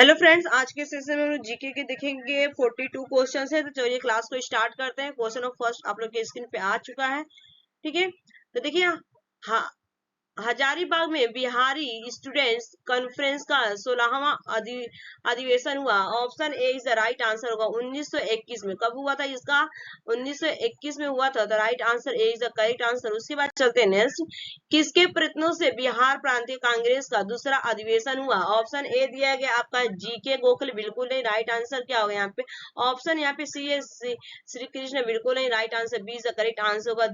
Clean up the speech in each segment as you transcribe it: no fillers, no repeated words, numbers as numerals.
Hello friends, आज के session में हम लोग जीके के देखेंगे। 42 क्वेश्चन है। तो चलिए क्लास को स्टार्ट करते हैं। क्वेश्चन ऑफ फर्स्ट आप लोग के स्क्रीन पे आ चुका है। ठीक है, तो देखिए, हाँ, हजारीबाग में बिहारी स्टूडेंट्स कॉन्फ्रेंस का 16वां अधिवेशन हुआ। Option A is the right answer होगा 1921 में। कब हुआ था इसका? 1921 में हुआ था। The right answer A is the correct answer. उसके बाद चलते हैं नेक्स्ट। किसके प्रयत्नों से बिहार प्रांतीय कांग्रेस का दूसरा अधिवेशन हुआ? ऑप्शन ए दिया गया आपका जीके गोखले, बिल्कुल नहीं। राइट आंसर क्या होगा यहाँ पे? ऑप्शन यहाँ पे सी है श्री कृष्ण, बिल्कुल नहीं। Right answer B is the correct answer होगा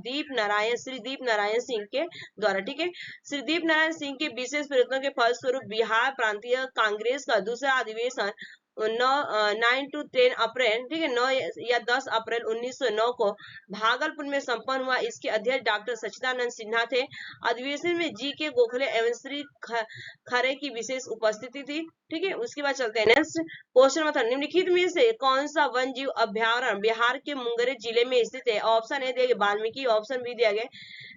श्री दीप नारायण सिंह के द्वारा। ठीक है, श्रीदीप नारायण सिंह के विशेष प्रयत्नों के फलस्वरूप बिहार प्रांतीय कांग्रेस का दूसरा अधिवेशन 9 to 10 अप्रैल, ठीक है, 9 या 10 अप्रैल 1909 को भागलपुर में संपन्न हुआ। इसके अध्यक्ष डॉक्टर सच्चिदानंद सिन्हा थे। अधिवेशन में जी के गोखले एवं श्री खरे की विशेष उपस्थिति थी। ठीक है, उसके बाद चलते हैं नेक्स्ट क्वेश्चन नंबर 3। निम्नलिखित में से कौन सा वन जीव अभ्यारण्य बिहार के मुंगेर जिले में स्थित है? ऑप्शन ए दिया गया वाल्मीकि, ऑप्शन बी दिया गया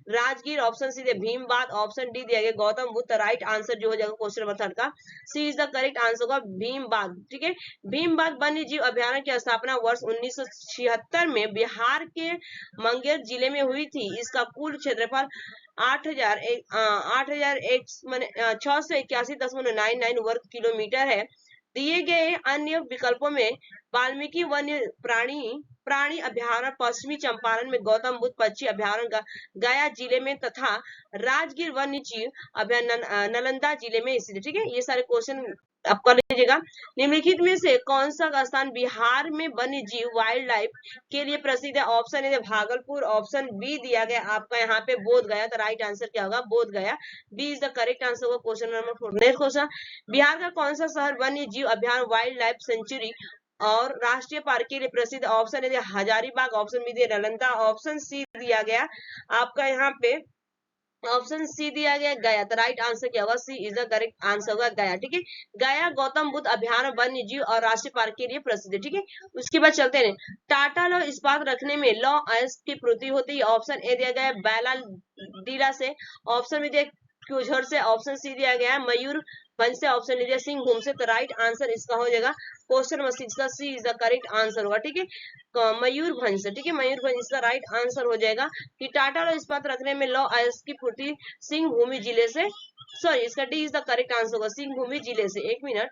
Rajgir, option C Bhimbad, option D दिया गया गौतम बुद्ध। राइट आंसर जो हो जाएगा क्वेश्चन नंबर 3 का सी इज द करेक्ट आंसर होगा भीमबाद। ठीक है, भीमबाद वन्य जीव अभ्यारण्य की स्थापना वर्ष 1976 में बिहार के मुंगेर जिले में हुई थी। इसका कुल क्षेत्रफल 681.99 वर्ग किलोमीटर है। दिए गए अन्य विकल्पों में वाल्मीकि वन्य प्राणी अभ्यारण्य पश्चिमी चंपारण में, गौतम बुद्ध पक्षी अभ्यारण्य गया जिले में तथा राजगीर वन्य जीव अभ्यारण्य नालंदा जिले में स्थित। ठीक है, ये सारे क्वेश्चन आप कर लीजिएगा। निम्नलिखित में से कौन सा स्थान बिहार में वन्य जीव वाइल्ड लाइफ के लिए प्रसिद्ध है? Option A Bhagalpur, option B दिया गया आपका यहाँ पे बोध गया। तो राइट आंसर क्या होगा? Bodh Gaya. B is the correct answer होगा question number 4। Next question, Bihar का कौन सा शहर वन्य जीव अभ्यारण्य वाइल्ड लाइफ सेंचुरी और राष्ट्रीय पार्क के लिए प्रसिद्ध? Option A Hazaribagh, option B दिया नालंदा, ऑप्शन सी दिया गया आपका यहाँ पे ऑप्शन सी दिया गया गया। तो राइट आंसर क्या होगा? सी इज द करेक्ट आंसर होगा गया। ठीक है, गया गौतम बुद्ध अभ्यारण्य वन्य जीव और राष्ट्रीय पार्क के लिए प्रसिद्ध है। ठीक है, उसके बाद चलते हैं। टाटा लौह इस्पात रखने में लौह अयस्क की पूर्ति होती है। ऑप्शन ए दिया गया है बैला डीला से, ऑप्शन बी दिया क्यूझर से, ऑप्शन सी दिया गया है मयूर भंज से, ऑप्शन डी दिया सिंह भूम से। तो राइट आंसर इसका हो जाएगा क्वेश्चन नंबर 6 का सी इज द करेक्ट आंसर होगा। ठीक है, मयूरभंज से। ठीक है, मयूरभंज इसका राइट आंसर हो जाएगा कि टाटा लौह इस्पात रखने में लौह अयस्क की पूर्ति सिंह भूमि जिले से, सॉरी इसका D is the correct answer होगा सिंह भूमि जिले से। एक minute,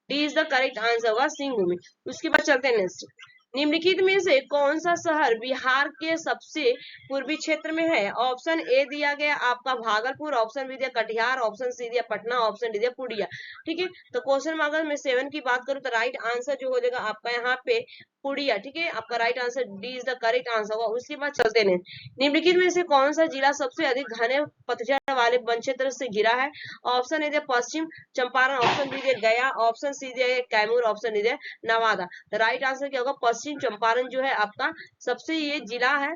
D is the correct answer होगा सिंह भूमि। उसके बाद चलते हैं नेक्स्ट। निम्नलिखित में से कौन सा शहर बिहार के सबसे पूर्वी क्षेत्र में है? ऑप्शन ए दिया गया आपका भागलपुर, ऑप्शन बी दिया कटिहार, ऑप्शन सी दिया पटना, ऑप्शन डी दिया पूर्णिया। ठीक है, तो क्वेश्चन अगर मैं 7 की बात करूं तो राइट आंसर जो हो जाएगा आपका यहाँ पे पूर्णिया। ठीक है, आपका right answer D is the correct answer होगा। उसके बाद चलते हैं निम्नलिखित में से कौन सा जिला सबसे अधिक घने पतझड़ वाले वन क्षेत्र से घिरा है? ऑप्शन ए दिया पश्चिम चंपारण, ऑप्शन बी दिया गया, ऑप्शन सी दिया कैमूर, ऑप्शन डी दिया नवादा। राइट आंसर क्या होगा? पश्चिम चंपारण जो है आपका सबसे ये जिला है,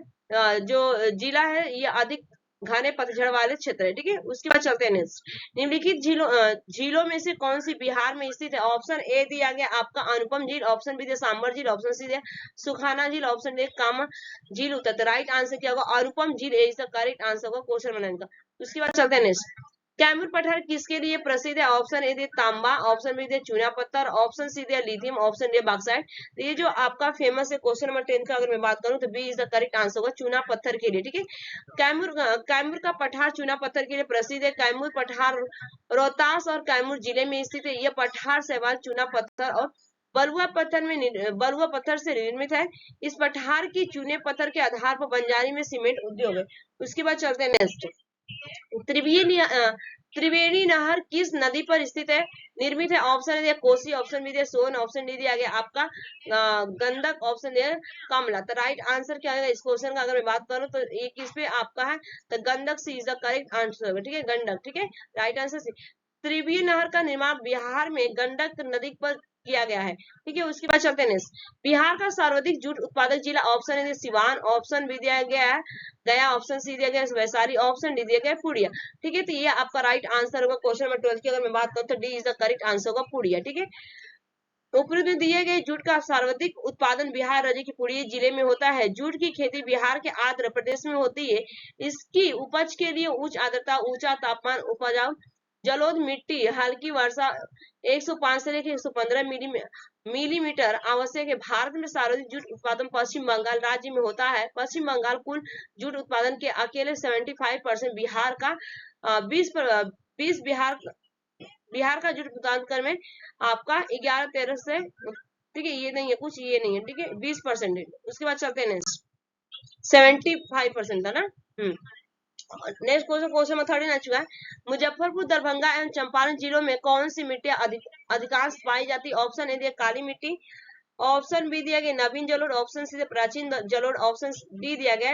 जो जिला है ये अधिक घने पतझड़ वाले क्षेत्र है। ठीक है, उसके बाद चलते हैं नेक्स्ट। निम्नलिखित झीलों में से कौन सी बिहार में स्थित है? ऑप्शन ए दिया गया आपका अनुपम झील, ऑप्शन बी दिया सांबर झील, ऑप्शन सी दिया सुखाना झील, ऑप्शन डी कामा झील उत्तर। तो राइट आंसर क्या होगा? अनुपम झील इज द करेक्ट आंसर होगा क्वेश्चन बनाने का। उसके बाद चलते हैं नेक्स्ट। कैमूर पठार किसके लिए प्रसिद्ध है? ऑप्शन ए दिया तांबा, ऑप्शन बी दिया चूना पत्थर, ऑप्शन सी दिया लिथियम, ऑप्शन डी बॉक्साइट। तो ये जो आपका फेमस है क्वेश्चन नंबर 10 का अगर मैं बात करूं तो B is the correct answer होगा चूना पत्थर के लिए। ठीक है, कैमूर का पठार चूना पत्थर के लिए प्रसिद्ध है। कैमूर पठार रोहतास और कैमूर जिले में स्थित है। यह पठार शैवाल चूना पत्थर और बलुआ पत्थर से निर्मित है। इस पठार की चूने पत्थर के आधार पर बंजारी में सीमेंट उद्योग है। उसके बाद चलते हैं नेक्स्ट। त्रिवेणी नहर किस नदी पर स्थित है निर्मित है? ऑप्शन दिया कोसी, ऑप्शन बी दिया सोन, ऑप्शन डी दिया गया आपका गंडक, ऑप्शन दिया कमला। तो राइट आंसर क्या है इस क्वेश्चन का अगर मैं बात करूं तो ये किस पे आपका है? तो गंडक सी इज द करेक्ट आंसर। ठीक है, गंडक। ठीक है, राइट आंसर सी। त्रिवेणी नहर का निर्माण बिहार में गंडक नदी पर किया गया है। ठीक है, उसके बाद चलते हैं बिहार का सर्वाधिक जूट उत्पादक जिला? Option A Siwan, option B दिया गया है गया, ऑप्शन सी दिया गया वैशाली, ऑप्शन डी दिया गया पूर्णिया। ठीक है, तो ये आपका राइट आंसर होगा क्वेश्चन नंबर 12 की अगर मैं बात करूं तो D is the correct answer होगा पूर्णिया। ठीक है, ऊपर में दिए गए जूट का सर्वाधिक उत्पादन बिहार राज्य के पूर्णिया जिले में होता है। जूट की खेती बिहार के आंध्र प्रदेश में होती है। इसकी उपज के लिए उच्च आर्द्रता, ऊंचा तापमान, उपजाऊ जलोढ़ मिट्टी हल्की वर्षा 105 से लेकर 115 मिलीमीटर आवश्यक है। भारत में सर्वाधिक जूट उत्पादन पश्चिम बंगाल राज्य में होता है। पश्चिम बंगाल कुल जूट उत्पादन के अकेले 75%, बिहार का 20 बिहार का जूट उत्पादन कर में आपका 11-13 से, ठीक है, ये नहीं है कुछ, ये नहीं है, ठीक है, 20%। उसके बाद चलते हैं नेक्स्ट, 75% था ना। नेक्स्ट क्वेश्चन में 30 आ चुका है। मुजफ्फरपुर, दरभंगा एवं चंपारण जिलों में कौन सी मिट्टी अधिकांश पाई जाती है? ऑप्शन ए दिया काली मिट्टी, ऑप्शन बी दिया गया नवीन जलोढ़, ऑप्शन सी प्राचीन जलोढ़, ऑप्शन डी दिया गया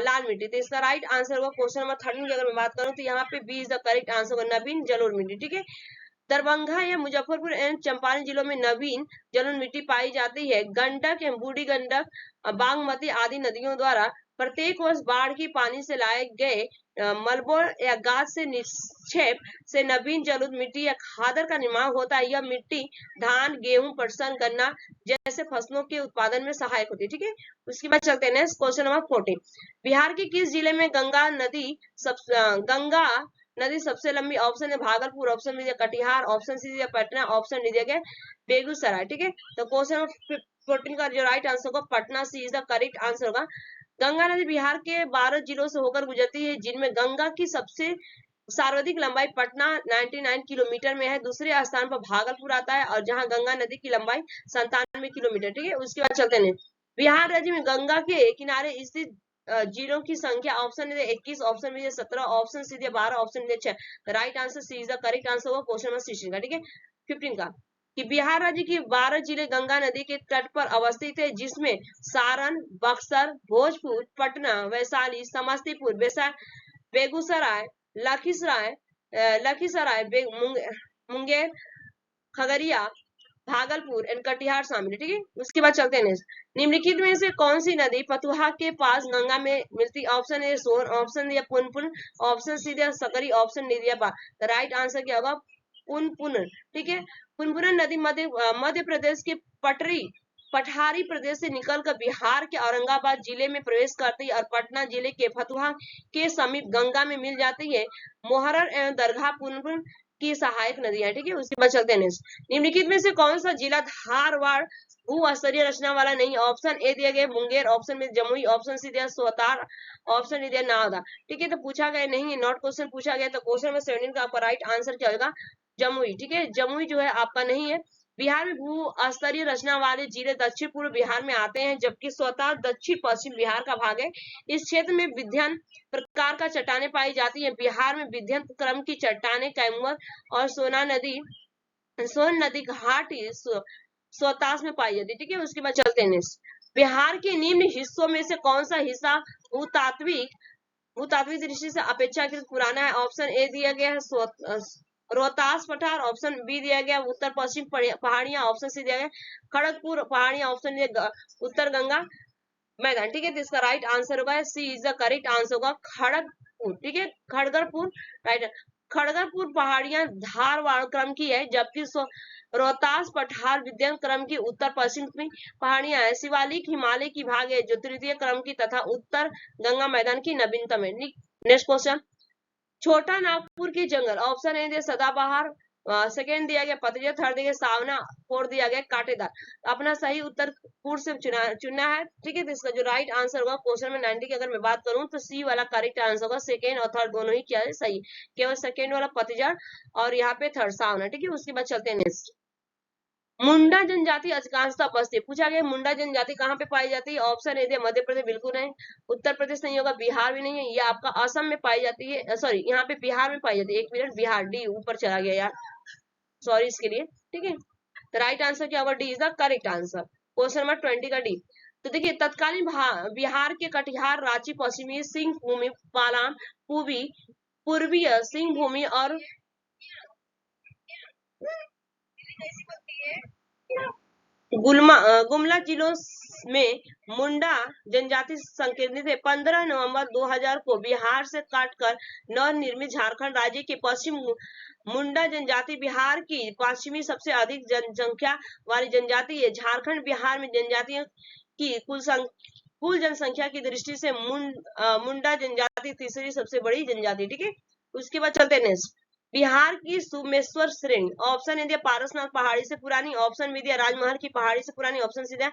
लाल मिट्टी। तो इसका राइट आंसर होगा क्वेश्चन नंबर 13 की अगर मैं बात करूं तो यहाँ पे B is the correct answer होगा, नवीन जलोढ़ मिट्टी। ठीक है, दरभंगा या मुजफ्फरपुर एवं चंपारण जिलों में नवीन जलोढ़ मिट्टी पाई जाती है। गंडक एवं बूढ़ी गंडक, बागमती आदि नदियों द्वारा प्रत्येक वर्ष बाढ़ की पानी से लाए गए मलबों या गाद से निक्षेप से नवीन जलोढ़ मिट्टी या खादर का निर्माण होता है। यह मिट्टी धान, गेहूं, पटसन, गन्ना जैसे फसलों के उत्पादन में सहायक होती है। ठीक है, उसके बाद चलते हैं नेक्स्ट क्वेश्चन नंबर 14। बिहार के किस जिले में गंगा नदी सबसे लंबी? ऑप्शन है Bhagalpur, option B Katihar, option C दिया पटना, ऑप्शन डी दिया गया बेगूसराय। ठीक है, तो क्वेश्चन 14 का जो राइट आंसर होगा पटना, सी इज द करेक्ट आंसर होगा। गंगा नदी बिहार के 12 जिलों से होकर गुजरती है, जिनमें गंगा की सबसे सर्वाधिक लंबाई पटना 99 किलोमीटर में है। दूसरे स्थान पर भागलपुर आता है और जहां गंगा नदी की लंबाई 97 किलोमीटर। ठीक है, उसके बाद चलते हैं बिहार राज्य में गंगा के किनारे स्थित जिलों की संख्या। ऑप्शन है 21, option B 17, option C 12, option D 6। Right answer C is the correct answer होगा क्वेश्चन नंबर 16 का। ठीक है, 15 का कि बिहार राज्य के 12 जिले गंगा नदी के तट पर अवस्थित है, जिसमें सारण, बक्सर, भोजपुर, पटना, वैशाली, समस्तीपुर, बेगूसराय, लखीसराय, मुंगेर, खगड़िया, भागलपुर एंड कटिहार शामिल है। ठीक है, उसके बाद चलते हैं निम्नलिखित में से कौन सी नदी फतुहा के पास गंगा में मिलती? ऑप्शन ए सोन, ऑप्शन दिया पुनपुन, ऑप्शन सी दिया सकरी, ऑप्शन डी दिया बा। राइट आंसर क्या होगा? पुनपुन। ठीक है, पुनपुन नदी मध्य प्रदेश के पठारी प्रदेश से निकलकर बिहार के औरंगाबाद जिले में प्रवेश करती है और पटना जिले के फतुहा के समीप गंगा में मिल जाती है। मोहरर एवं दरगाह पुनपुन की सहायक नदियां। ठीक है, उसके बाद चलते हैं निम्नलिखित में से कौन सा जिला धारवाड़ भू-स्तरीय रचना वाला नहीं? ऑप्शन ए दिया गया Munger, option B Jamui, option C दिया सोहतार, ऑप्शन डी दिया नावदा। ठीक है, तो पूछा गया नहीं है, नॉट क्वेश्चन पूछा गया, तो क्वेश्चन में 17 का आपका राइट आंसर क्या होगा? जमुई। ठीक है, जमुई जो है आपका नहीं है। बिहार में भू स्तरीय रचना वाले जिले दक्षिण पूर्व बिहार में आते हैं, जबकि स्वतः दक्षिण पश्चिम बिहार का भाग है। इस क्षेत्र में विध्यन प्रकार का चट्टानें पाई जाती हैं। बिहार में विध्यन क्रम की चट्टानें कैमूर और सोन नदी घाट स्वतास में पाई जाती है। ठीक है, उसके बाद चलते हैं बिहार के निम्न हिस्सों में से कौन सा हिस्सा भूतात्विक दृष्टि से अपेक्षाकृत पुराना है? ऑप्शन ए दिया गया है रोहतास पठार, ऑप्शन बी दिया गया उत्तर पश्चिम पहाड़ियां, ऑप्शन सी दिया गया खड़गपुर पहाड़ियां, ऑप्शन दिया उत्तर गंगा मैदान। ठीक है, तो इसका राइट आंसर होगा सी इज द करेक्ट आंसर होगा खड़गपुर। ठीक है, खड़गपुर राइट। खड़गपुर पहाड़ियां धारवाड़ क्रम की है, जबकि रोहतास पठार विद्यमान क्रम की उत्तर पश्चिम पहाड़ियां है। शिवालिक हिमालय की भाग है, जो तृतीय क्रम की तथा उत्तर गंगा मैदान की नवीनतम है। नेक्स्ट क्वेश्चन, छोटा नागपुर के जंगल। ऑप्शन ए दिया सदाबहार, सेकेंड दिया गया पतझड़, थर्ड दिया गया सावना, फोर्थ दिया गया कांटेदार। अपना सही उत्तर पूर्व से चुनना है। ठीक है, तो इसका जो राइट आंसर होगा क्वेश्चन में 90 की अगर मैं बात करूं तो सी वाला करेक्ट आंसर होगा। सेकेंड और थर्ड दोनों ही क्या है? सही। केवल सेकेंड वाला पतझड़ और यहाँ पे थर्ड सावना। ठीक है, उसके बाद चलते हैं नेक्स्ट। मुंडा जनजाति अधिकांशतः बसती, पूछा गया मुंडा जनजाति कहाँ पे पाई जाती है? ऑप्शन ए दिया मध्य प्रदेश, बिल्कुल नहीं। उत्तर प्रदेश नहीं होगा, बिहार भी नहीं है, ये आपका असम में पाई जाती है, सॉरी यहाँ पे बिहार में पाई जाती है। एक मिनट, बिहार डी ऊपर चला गया यार, सॉरी इसके लिए। ठीक है, तो राइट आंसर क्या होगा? D is the correct answer, question number 20 का डी। तो देखिए तत्कालीन बिहार के कटिहार, रांची, पश्चिमी सिंहभूमि, पालाम, पूर्वीय सिंहभूमि और गुमला जिलों में मुंडा जनजाति संकीर्णित है। 15 नवंबर 2000 को बिहार से काटकर नवनिर्मित झारखंड राज्य के पश्चिम मुंडा जनजाति बिहार की पश्चिमी सबसे अधिक जनसंख्या वाली जनजाति है। झारखंड बिहार में जनजातियों की कुल जनसंख्या की दृष्टि से मुंडा जनजाति तीसरी सबसे बड़ी जनजाति। ठीक है, उसके बाद चलते हैं नेक्स्ट। बिहार की सुमेश्वर श्रेणी, ऑप्शन ए दिया पारसनाथ पहाड़ी से पुरानी, ऑप्शन बी दिया राजमहल की पहाड़ी से पुरानी, ऑप्शन सी दिया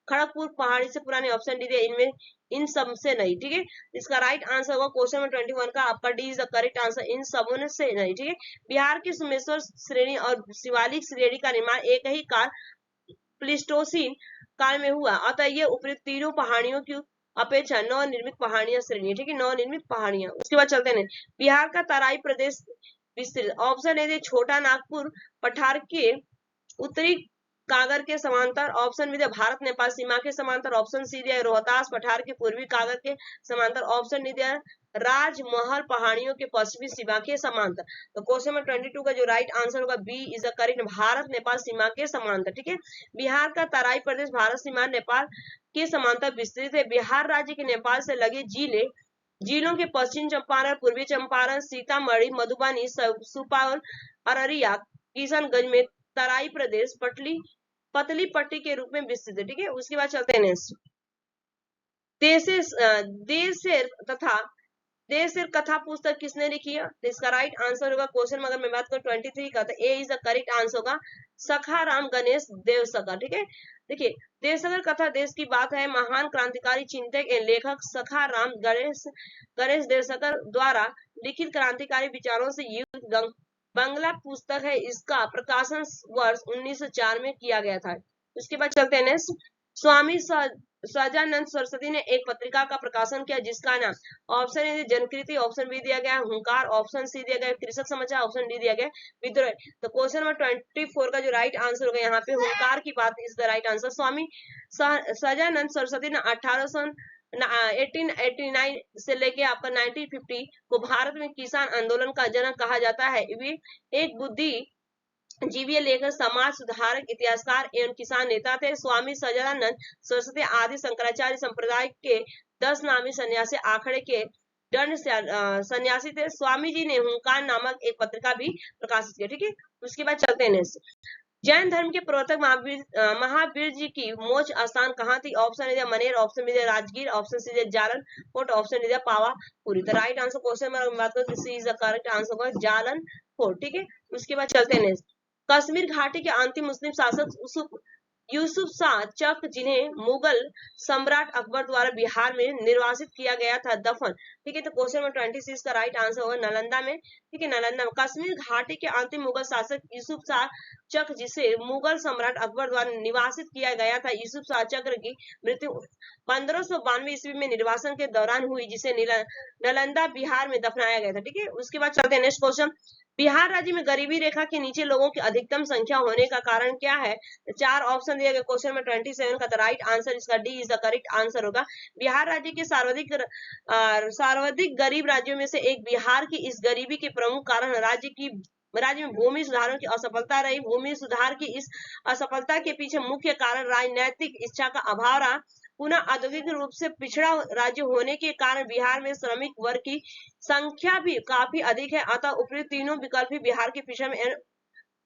खड़गपुर पहाड़ी से पुरानी, ऑप्शन डी दिया इनमें इन सब से नहीं। ठीक है, इसका राइट आंसर होगा क्वेश्चन नंबर 21 का आपका D is the correct answer, इन सबों से नहीं। ठीक है, बिहार की सुमेश्वर श्रेणी और शिवालिक श्रेणी का निर्माण एक ही काल प्लीस्टोसीन काल में हुआ, अतः ये उपयुक्त तीनों पहाड़ियों की अपेक्षा नवनिर्मित पहाड़ियां श्रेणी है। ठीक है, नवनिर्मित पहाड़ियां। उसके बाद चलते हैं, बिहार का तराई प्रदेश विस्तृत, ऑप्शन ए छोटा नागपुर पठार के उत्तरी कागर के समांतर, ऑप्शन बी भारत नेपाल सीमा के समांतर, ऑप्शन सी दिया रोहतास पठार के पूर्वी कागर के समांतर, ऑप्शन डी दिया राजमहल पहाड़ियों के पश्चिमी सीमा के समांतर। तो क्वेश्चन नंबर 22 का जो राइट आंसर होगा B is the correct, Bharat Nepal सीमा के समांतर। ठीक है, बिहार का तराई प्रदेश भारत सीमा नेपाल के समांतर विस्तृत है। बिहार राज्य के नेपाल से लगे जिलों के पश्चिम चंपारण, पूर्वी चंपारण, सीतामढ़ी, मधुबनी, सुपौल, अररिया, किशनगंज में तराई प्रदेश पतली पट्टी के रूप में विस्तृत है। ठीक है, उसके बाद चलते हैं नेक्स्ट, देश शेर कथा पुस्तक किसने लिखी है? तो इसका राइट आंसर होगा क्वेश्चन में अगर मैं बात करूं 23 का, तो ए इज द करेक्ट आंसर होगा सखाराम गणेश देवसकर। ठीक है, देखिए देवसकर कथा देश की बात है, महान क्रांतिकारी चिंतक एवं लेखक सखाराम गणेश देवसकर द्वारा लिखित क्रांतिकारी विचारों से युक्त बंगला पुस्तक है। इसका प्रकाशन वर्ष 1904 में किया गया था। उसके बाद चलते हैं नेक्स्ट, स्वामी सहजानंद सरस्वती ने एक पत्रिका का प्रकाशन किया जिसका नाम, ऑप्शन ए जनकृति, ऑप्शन बी दिया गया हुंकार, ऑप्शन सी दिया गया कृषक समाचार, ऑप्शन डी दिया गया विद्रोह। तो क्वेश्चन नंबर 24 का जो राइट आंसर होगा यहाँ पे हुंकार की बात is the right answer. Swami Sahajanand Saraswati ने 1889 से लेके आपका 1950 को भारत में किसान आंदोलन का जनक कहा जाता है। वे एक बुद्धिजीवी लेखक, समाज सुधारक, इतिहासकार एवं किसान नेता थे। स्वामी सहजानंद सरस्वती आदि शंकराचार्य संप्रदाय के 10 नामी सन्यासी आखड़े के दंड सन्यासी थे। स्वामी जी ने हुंकार नामक एक पत्रिका भी प्रकाशित की। ठीक है, उसके बाद चलते हैं जैन धर्म के प्रवर्तक महावीर जी की मोक्ष स्थान कहाँ थी? ऑप्शन दिया मनेर, ऑप्शन दिया राजगीर, ऑप्शन सी दिया जालन फोर्ट, ऑप्शन दिया पावापुरी। तो राइट आंसर क्वेश्चन में बात करें सी इज द करेक्ट आंसर होगा जालन फोर्ट। ठीक है, उसके बाद चलते हैं कश्मीर घाटी के अंतिम मुस्लिम शासक यूसुफ शाह चक, जिन्हें मुगल सम्राट अकबर द्वारा बिहार में निर्वासित किया गया था, दफन। ठीक है, तो क्वेश्चन नंबर 26 का राइट आंसर होगा नालंदा में। ठीक है, नालंदा में कश्मीर घाटी के अंतिम मुगल शासक यूसुफ शाह चक, जिसे मुगल सम्राट अकबर द्वारा निवासित किया गया था। यूसुफ शाह चक्र की मृत्यु 1592 ईस्वी में निर्वासन के दौरान हुई, जिसे नालंदा बिहार में दफनाया गया था। ठीक है, उसके बाद चलते हैं नेक्स्ट क्वेश्चन, बिहार राज्य में गरीबी रेखा के नीचे लोगों की अधिकतम संख्या होने का कारण क्या है? 4 ऑप्शन दिया गया क्वेश्चन में 27 का, राइट आंसर इसका D is the correct answer होगा। बिहार राज्य के सर्वाधिक गरीब राज्यों में से एक बिहार की इस गरीबी के प्रमुख कारण राज्य में भूमि सुधारों की असफलता रही। भूमि सुधार की इस असफलता के पीछे मुख्य कारण राजनीतिक इच्छा का अभाव रहा। पुनः औद्योगिक रूप से पिछड़ा राज्य होने के कारण बिहार में श्रमिक वर्ग की संख्या भी काफी अधिक है, अतः उपयुक्त तीनों विकल्प ही बिहार के पिछड़ा में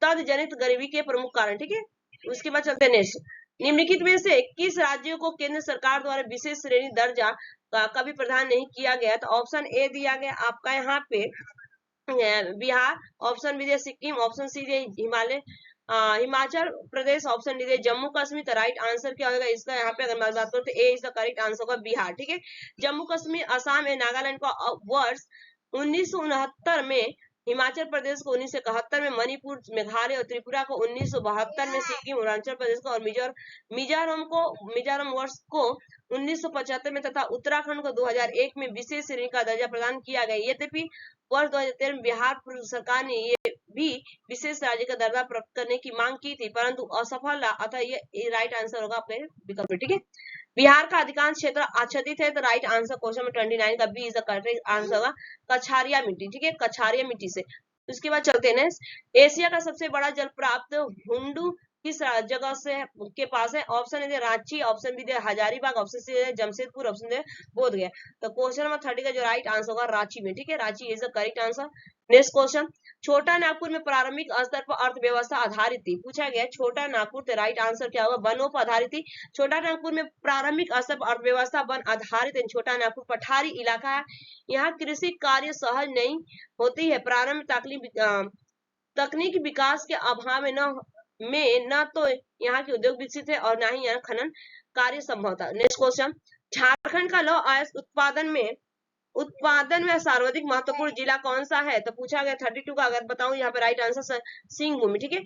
तद गरीबी के प्रमुख कारण। ठीक है, उसके बाद चलते हैं नेक्स्ट, निम्नलिखित में से किस राज्य को केंद्र सरकार द्वारा विशेष श्रेणी दर्जा का भी प्रदान नहीं किया गया? तो ऑप्शन ए दिया गया आपका यहाँ पे बिहार, ऑप्शन बी दिया सिक्किम, ऑप्शन सी दिया हिमाचल प्रदेश, ऑप्शन डी जम्मू कश्मीर। तो राइट आंसर क्या होगा इसका? यहाँ पे अगर मैं बात करूँ तो ए इज द करेक्ट आंसर होगा बिहार। ठीक है, जम्मू कश्मीर, असम एवं नागालैंड को वर्ष 1969 में, हिमाचल प्रदेश को 1971 में, मणिपुर, मेघालय और त्रिपुरा को 1972 में, सिक्किम, अरुणाचल प्रदेश को और मिजोरम वर्ष को 1975 में तथा उत्तराखंड को 2001 में विशेष श्रेणी का दर्जा प्रदान किया गया। यद्यपि वर्ष 2013 में बिहार सरकार ने ये भी विशेष राज्य का दर्जा प्राप्त करने की मांग की थी, परंतु असफल रहा, अतः ये राइट आंसर होगा अपने विकल्प। ठीक है, बिहार का अधिकांश क्षेत्र आच्छादित है, तो राइट आंसर क्वेश्चन में 29 का B is the correct answer होगा कछारिया मिट्टी। ठीक है, कछारिया मिट्टी से। उसके बाद चलते हैं एशिया का सबसे बड़ा जल प्राप्त हुंडू किस जगह से के पास है? ऑप्शन है रांची, ऑप्शन बी है हजारीबाग, ऑप्शन सी है जमशेदपुर, ऑप्शन है बोधगया। तो क्वेश्चन नंबर 30 का जो राइट आंसर होगा रांची में, ठीक है, Ranchi is the correct answer. Next question, छोटा नागपुर में प्रारंभिक स्तर पर अर्थव्यवस्था आधारित थी, पूछा गया छोटा नागपुर, तो राइट आंसर क्या होगा? वनों पर आधारित थी। छोटा नागपुर में प्रारंभिक स्तर पर अर्थव्यवस्था वन आधारित है। छोटा नागपुर पठारी इलाका है, यहाँ कृषि कार्य सहज नहीं होती है। प्रारंभ तकनीकी विकास के अभाव में न तो यहाँ के उद्योग विकसित है और न ही यहाँ खनन कार्य संभव था। नेक्स्ट क्वेश्चन, झारखंड का लौह अयस्क उत्पादन में सर्वाधिक महत्वपूर्ण जिला कौन सा है? तो पूछा गया 32 का, अगर बताऊं यहाँ पे राइट आंसर सिंहभूम, ठीक है।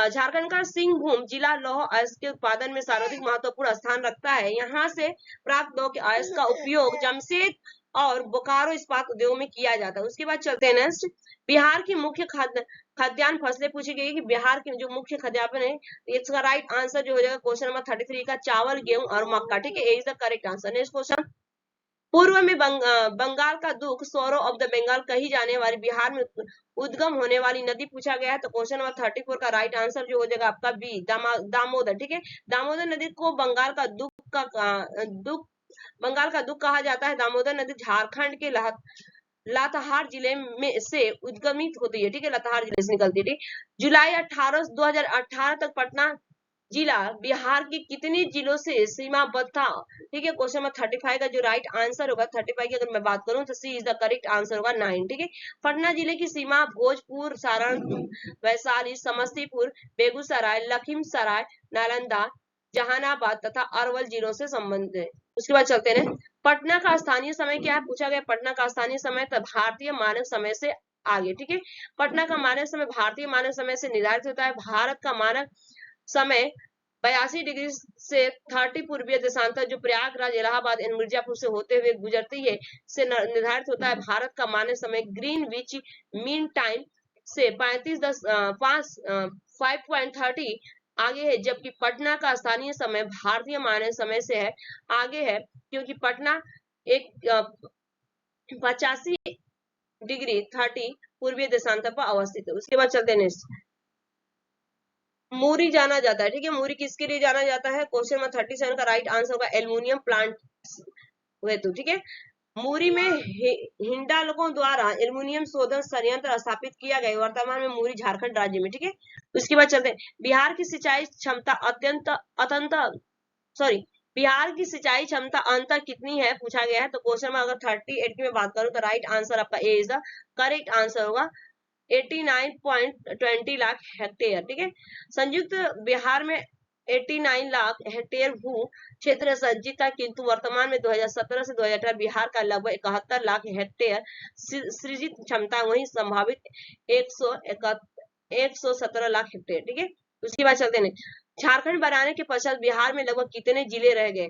झारखंड का सिंहभूम जिला लौह अयस्क के उत्पादन में सर्वाधिक महत्वपूर्ण स्थान रखता है। यहाँ से प्राप्त लौह के अयस्क का उपयोग जमशेद और बोकारो इस्पात उद्योग में किया जाता है। उसके बाद चलते हैं नेक्स्ट, बिहार की मुख्य खाद्यान्न फसलें पूछी गई कि बिहार की जो मुख्य खाद्यान्न है, इसका राइट आंसर जो हो जाएगा क्वेश्चन नंबर 33 का चावल, गेहूं और मक्का, ठीक है, is the correct answer. Next question, पूर्व में बंगाल का दुख सोरो ऑफ द बंगाल कही जाने वाली बिहार में उद्गम होने वाली नदी पूछा गया है। तो क्वेश्चन नंबर 34 का राइट आंसर जो हो जाएगा आपका बी दामोदर, ठीक है। दामोदर नदी को बंगाल का दुख कहा जाता है। दामोदर नदी झारखंड के लातेहार जिले में से उद्गमित होती है, ठीक है, लातेहार जिले से निकलती है, ठीक। जुलाई 2018 तक पटना जिला बिहार के कितने जिलों से सीमाबद्ध था? ठीक है, क्वेश्चन नंबर 35 का जो राइट आंसर होगा 35 की अगर मैं बात करूं तो सी इज द करेक्ट आंसर होगा 9, ठीक है। पटना जिले की सीमा भोजपुर, सारण, वैशाली, समस्तीपुर, बेगूसराय, लखीमसराय, नालंदा, जहानाबाद तथा अरवल जिलों से संबंधित है। उसके बाद चलते हैं, पटना का स्थानीय समय क्या है? पूछा गया पटना का स्थानीय समय भारतीय मानक समय से आगे, ठीक है। पटना का मानक समय भारतीय मानक समय से निर्धारित होता है। भारत का मानक समय 82 डिग्री से 30 पूर्वीय देशांतर जो प्रयागराज, इलाहाबाद एंड मिर्जापुर से होते हुए गुजरती है से निर्धारित होता है। भारत का मानक समय ग्रीनविच मीन टाइम से 5.30 आगे है, जबकि पटना का स्थानीय समय भारतीय मानक समय से है आगे है, क्योंकि पटना एक 85 डिग्री 30 पूर्वीय देशांतर पर अवस्थित है। उसके बाद चलते हैं नेक्स्ट, मूरी जाना जाता है, ठीक है, मूरी किसके लिए जाना जाता है? क्वेश्चन नंबर 37 का राइट आंसर होगा एल्युमिनियम प्लांट हेतु, ठीक है। मूरी में हिंडाल्को द्वारा एल्युमिनियम शोधन संयंत्र स्थापित किया गया। वर्तमान में मूरी झारखंड राज्य में, ठीक है। उसके बाद चलते हैं, बिहार की सिंचाई क्षमता बिहार की सिंचाई क्षमता अंतर कितनी है पूछा गया है। तो क्वेश्चन में अगर 38 की मैं बात करूं तो राइट आंसर आपका ए इज द करेक्ट आंसर होगा 89.20 लाख हेक्टेयर, ठीक है। संयुक्त बिहार में 89 लाख हेक्टेयर भू क्षेत्र संचित था, किंतु वर्तमान में 2017 से 2018 बिहार का लगभग 71 लाख हेक्टेयर सृजित क्षमता, वही संभावित 117 लाख हेक्टेयर, ठीक है। उसके बाद चलते हैं, झारखंड बनाने के पश्चात बिहार में लगभग कितने जिले रह गए?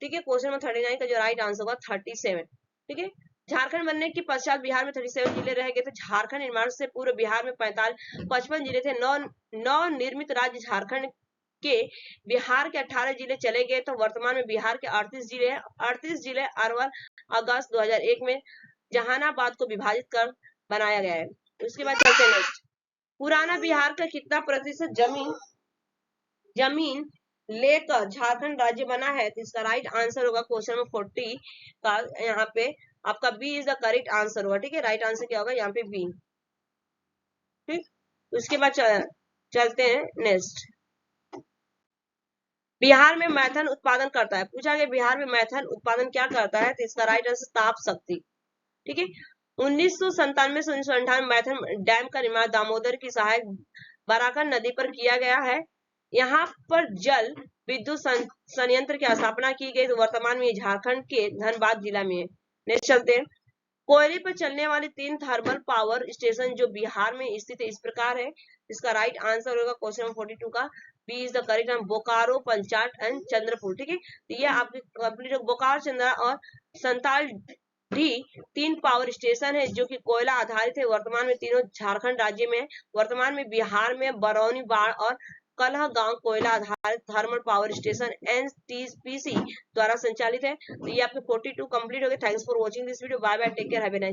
ठीक है, क्वेश्चन नंबर 39 का जो राइट आंसर होगा 37, ठीक है। झारखंड बनने के पश्चात बिहार में 37 जिले रह गए थे। झारखंड निर्माण से पूर्व बिहार में 55 जिले थे। नौ निर्मित राज्य झारखंड के बिहार के 18 जिले चले गए, तो वर्तमान में बिहार के 38 जिले हैं। 38 जिले अरवल अगस्त 2001 में जहानाबाद को विभाजित कर बनाया गया है। उसके बाद चलते हैं नेक्स्ट, पुराना बिहार का कितना प्रतिशत जमीन लेकर झारखंड राज्य बना है? तो इसका राइट आंसर होगा क्वेश्चन नंबर 40 का, यहाँ पे आपका B is the correct answer होगा, ठीक है। राइट आंसर क्या होगा यहाँ पे बी, ठीक। उसके बाद चलते हैं नेक्स्ट, बिहार में मैथन उत्पादन करता है, पूछा गया बिहार में मैथन उत्पादन क्या करता है? तो इसका राइट आंसर ताप शक्ति, ठीक है। 1997 से 1998 मैथन डैम का निर्माण दामोदर की सहायक बराकर नदी पर किया गया है। यहाँ पर जल विद्युत संयंत्र की स्थापना की गई, तो वर्तमान में झारखंड के धनबाद जिला में है। नेक्स्ट चलते हैं, कोयले पर चलने वाले 3 थर्मल पावर स्टेशन जो बिहार में स्थित है इस प्रकार है। इसका राइट आंसर होगा क्वेश्चन नंबर 42 का B is the correct answer, Bokaro, Panchat and Chandrapur, ठीक है। तो ये आपके कंप्लीट बोकारो, चंद्रा और संताल डी 3 पावर स्टेशन है जो कि कोयला आधारित है। वर्तमान में तीनों झारखंड राज्य में है। वर्तमान में बिहार में बरौनी, बाढ़ और कलहगांव कोयला आधारित थर्मल पावर स्टेशन एनटीपीसी द्वारा संचालित है। तो ये आपके 42 कंप्लीट हो गए। Thanks for watching this video, bye bye, take care, have a nice